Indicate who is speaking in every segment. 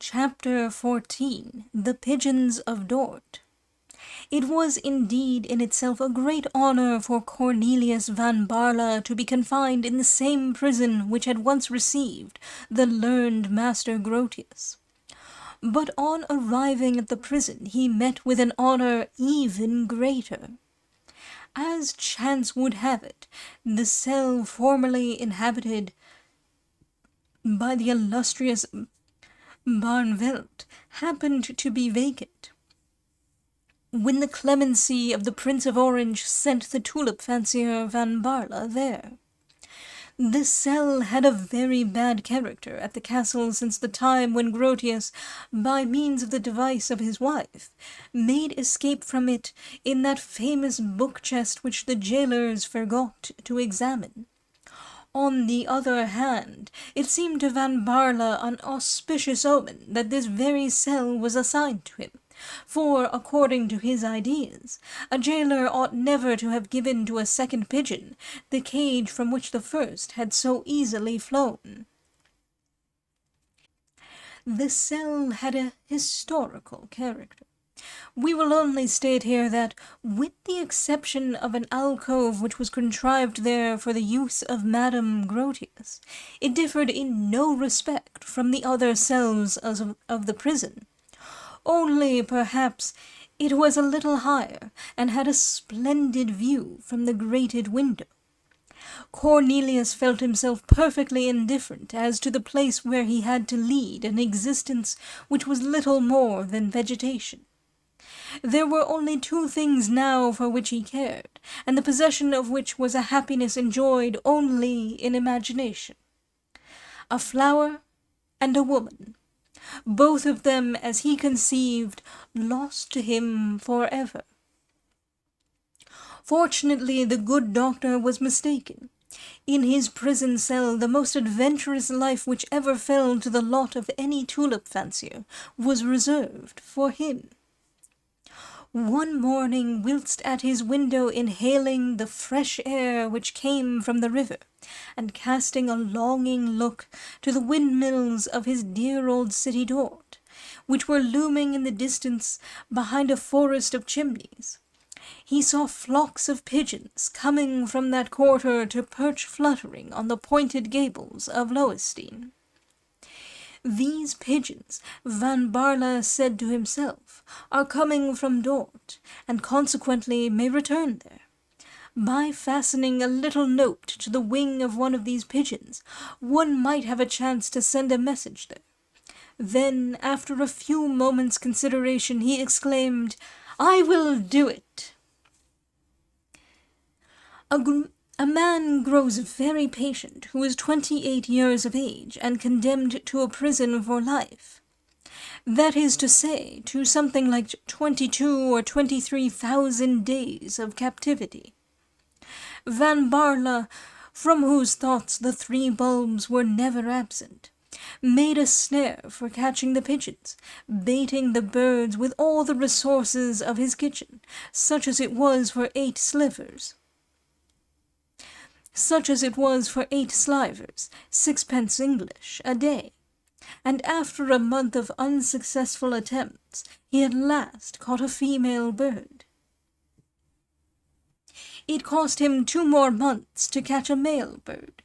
Speaker 1: Chapter 14 The Pigeons of Dort. It was indeed in itself a great honour for Cornelius van Barla to be confined in the same prison which had once received the learned Master Grotius. But on arriving at the prison he met with an honour even greater. As chance would have it, the cell formerly inhabited by the illustrious Barneveld happened to be vacant, when the clemency of the Prince of Orange sent the tulip fancier Van Barla there. The cell had a very bad character at the castle since the time when Grotius, by means of the device of his wife, made escape from it in that famous book-chest which the jailers forgot to examine. On the other hand, it seemed to Van Barla an auspicious omen that this very cell was assigned to him, for, according to his ideas, a jailer ought never to have given to a second pigeon the cage from which the first had so easily flown. The cell had a historical character. We will only state here that, with the exception of an alcove which was contrived there for the use of Madame Grotius, it differed in no respect from the other cells of the prison. Only, perhaps, it was a little higher, and had a splendid view from the grated window. Cornelius felt himself perfectly indifferent as to the place where he had to lead an existence which was little more than vegetation. There were only two things now for which he cared, and the possession of which was a happiness enjoyed only in imagination: a flower and a woman, both of them, as he conceived, lost to him forever. Fortunately, the good doctor was mistaken. In his prison cell, the most adventurous life which ever fell to the lot of any tulip fancier was reserved for him. One morning, whilst at his window inhaling the fresh air which came from the river, and casting a longing look to the windmills of his dear old city Dort, which were looming in the distance behind a forest of chimneys, he saw flocks of pigeons coming from that quarter to perch fluttering on the pointed gables of Lowenstein. These pigeons, Van Barla said to himself, are coming from Dort, and consequently may return there. By fastening a little note to the wing of one of these pigeons, one might have a chance to send a message there. Then, after a few moments' consideration, he exclaimed, "I will do it." A man grows very patient who is 28 years of age and condemned to a prison for life. That is to say, to something like 22 or 23,000 days of captivity. Van Barla, from whose thoughts the three bulbs were never absent, made a snare for catching the pigeons, baiting the birds with all the resources of his kitchen, such as it was for 8 slivers, 6pence English, a day, and after a month of unsuccessful attempts, he at last caught a female bird. It cost him 2 more months to catch a male bird.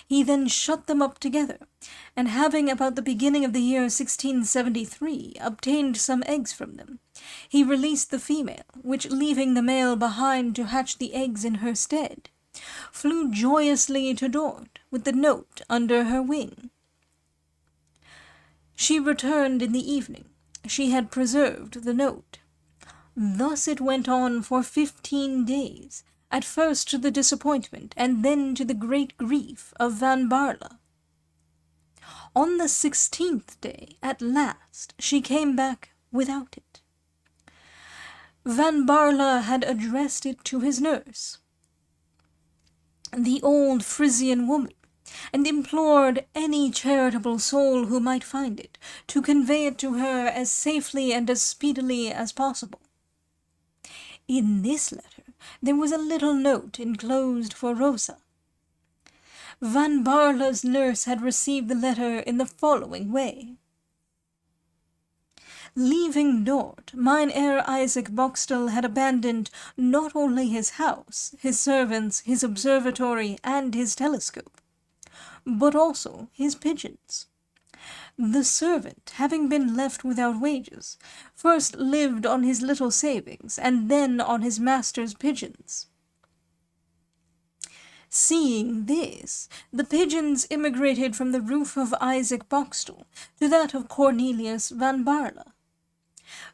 Speaker 1: He then shut them up together, and having about the beginning of the year 1673 obtained some eggs from them, he released the female, which, leaving the male behind to hatch the eggs in her stead, flew joyously to Dort with the note under her wing. She returned in the evening. She had preserved the note. Thus it went on for 15 days, at first to the disappointment and then to the great grief of Van Barla. On the 16th day, at last, she came back without it. Van Barla had addressed it to his nurse, the old Frisian woman, and implored any charitable soul who might find it to convey it to her as safely and as speedily as possible. In this letter there was a little note enclosed for Rosa. Van Barla's nurse had received the letter in the following way: Leaving Dort, Mynheer Isaac Boxtel had abandoned not only his house, his servants, his observatory, and his telescope, but also his pigeons. The servant, having been left without wages, first lived on his little savings, and then on his master's pigeons. Seeing this, the pigeons immigrated from the roof of Isaac Boxtel to that of Cornelius van Baarle.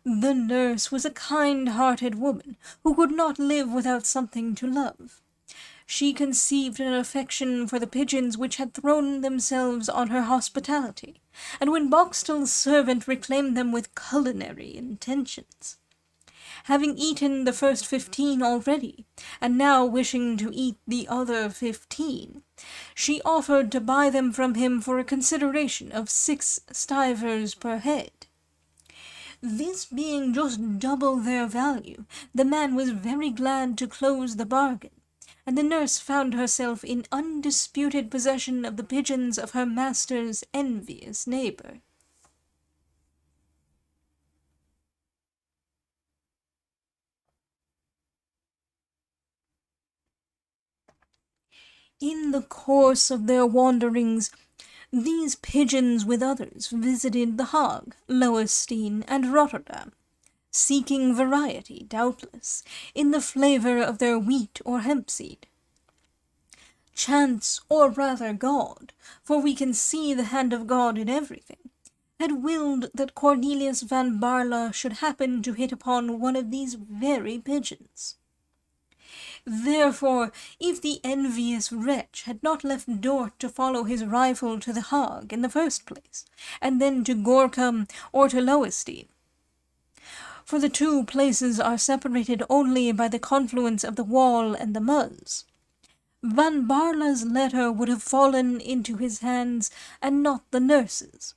Speaker 1: The nurse was a kind-hearted woman who could not live without something to love. She conceived an affection for the pigeons which had thrown themselves on her hospitality, and when Boxtel's servant reclaimed them with culinary intentions. Having eaten the first 15 already, and now wishing to eat the other 15, she offered to buy them from him for a consideration of 6 stivers per head. This being just double their value, the man was very glad to close the bargain, and the nurse found herself in undisputed possession of the pigeons of her master's envious neighbour. In the course of their wanderings, these pigeons with others visited The Hague, Lowenstein, and Rotterdam, seeking variety, doubtless, in the flavour of their wheat or hempseed. Chance, or rather God, for we can see the hand of God in everything, had willed that Cornelius van Baarle should happen to hit upon one of these very pigeons. Therefore, if the envious wretch had not left Dort to follow his rival to The Hague in the first place, and then to Gorkum or to Lowenstein, for the 2 places are separated only by the confluence of the Wall and the Meuse, Van Baarle's letter would have fallen into his hands, and not the nurse's.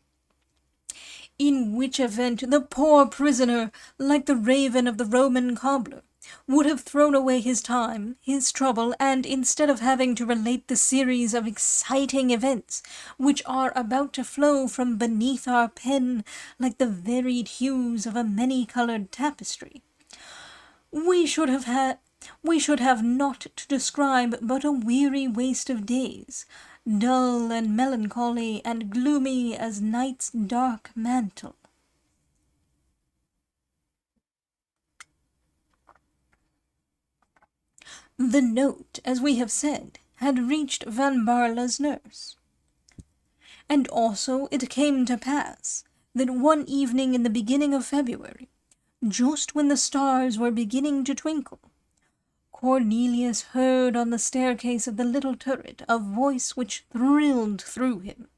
Speaker 1: In which event the poor prisoner, like the raven of the Roman cobbler, would have thrown away his time, his trouble, and instead of having to relate the series of exciting events which are about to flow from beneath our pen like the varied hues of a many-coloured tapestry, we should have not to describe but a weary waste of days, dull and melancholy and gloomy as night's dark mantle. The note, as we have said, had reached Van Baarle's nurse. And also it came to pass that one evening in the beginning of February, just when the stars were beginning to twinkle, Cornelius heard on the staircase of the little turret a voice which thrilled through him.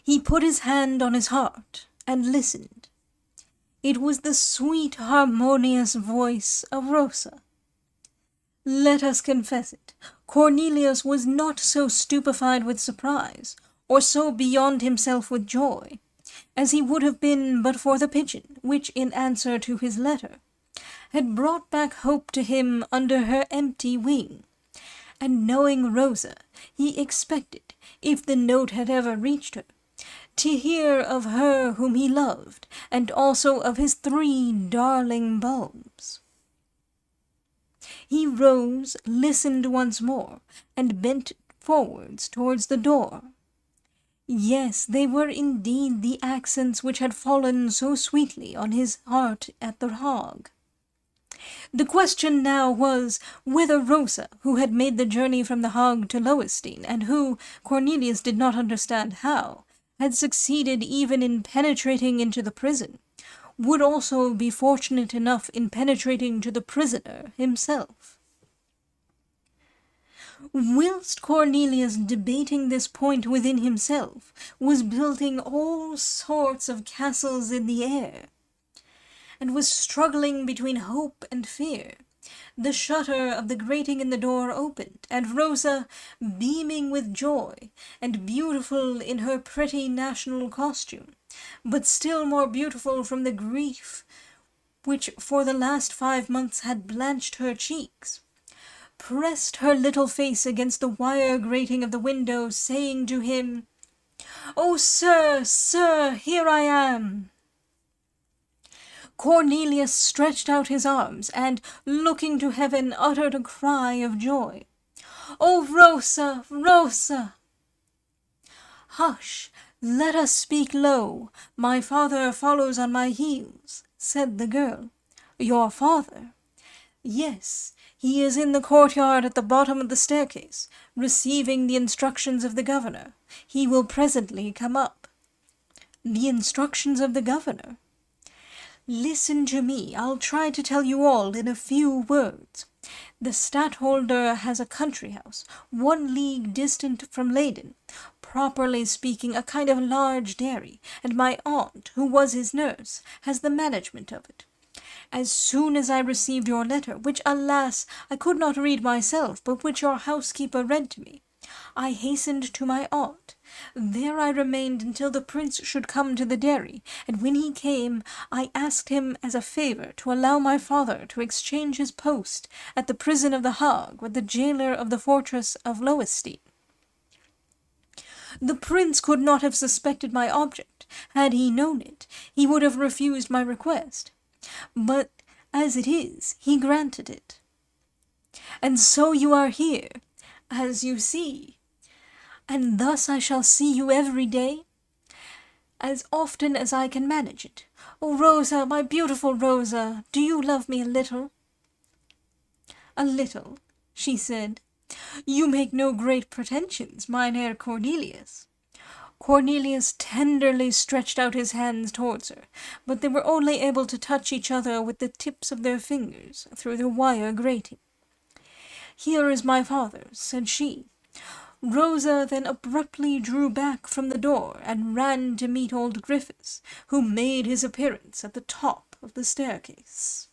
Speaker 1: He put his hand on his heart and listened. It was the sweet, harmonious voice of Rosa. Let us confess it, Cornelius was not so stupefied with surprise, or so beyond himself with joy, as he would have been but for the pigeon, which, in answer to his letter, had brought back hope to him under her empty wing, and knowing Rosa, he expected, if the note had ever reached her, to hear of her whom he loved, and also of his 3 darling bulbs. He rose, listened once more, and bent forwards towards the door. Yes, they were indeed the accents which had fallen so sweetly on his heart at the Hague. The question now was, whether Rosa, who had made the journey from the Hague to Lowenstein, and who, Cornelius did not understand how, had succeeded even in penetrating into the prison, would also be fortunate enough in penetrating to the prisoner himself. Whilst Cornelius, debating this point within himself, was building all sorts of castles in the air, and was struggling between hope and fear, the shutter of the grating in the door opened, and Rosa, beaming with joy, and beautiful in her pretty national costume, but still more beautiful from the grief which for the last 5 months had blanched her cheeks, pressed her little face against the wire grating of the window, saying to him, "Oh, sir, sir, here I am!" Cornelius stretched out his arms, and, looking to heaven, uttered a cry of joy. "Oh, Rosa, Rosa!" "Hush! Let us speak low. My father follows on my heels," said the girl. "Your father?" "Yes, he is in the courtyard at the bottom of the staircase, receiving the instructions of the governor. He will presently come up." "The instructions of the governor?" "Listen to me. I'll try to tell you all in a few words. The stadtholder has a country house, 1 league distant from Leyden, properly speaking a kind of large dairy, and my aunt, who was his nurse, has the management of it. As soon as I received your letter, which, alas, I could not read myself, but which your housekeeper read to me, I hastened to my aunt. There I remained until the prince should come to the dairy, and when he came, I asked him as a favour to allow my father to exchange his post at the prison of the Hague with the jailer of the fortress of Lowenstein. The prince could not have suspected my object. Had he known it, he would have refused my request. But, as it is, he granted it. And so you are here, as you see. And thus I shall see you every day, as often as I can manage it. Oh, Rosa, my beautiful Rosa, do you love me a little?" "A little," she said. "You make no great pretensions, Mynheer Cornelius." Cornelius tenderly stretched out his hands towards her, but they were only able to touch each other with the tips of their fingers through the wire grating. "Here is my father," said she. Rosa then abruptly drew back from the door and ran to meet old Griffiths, who made his appearance at the top of the staircase.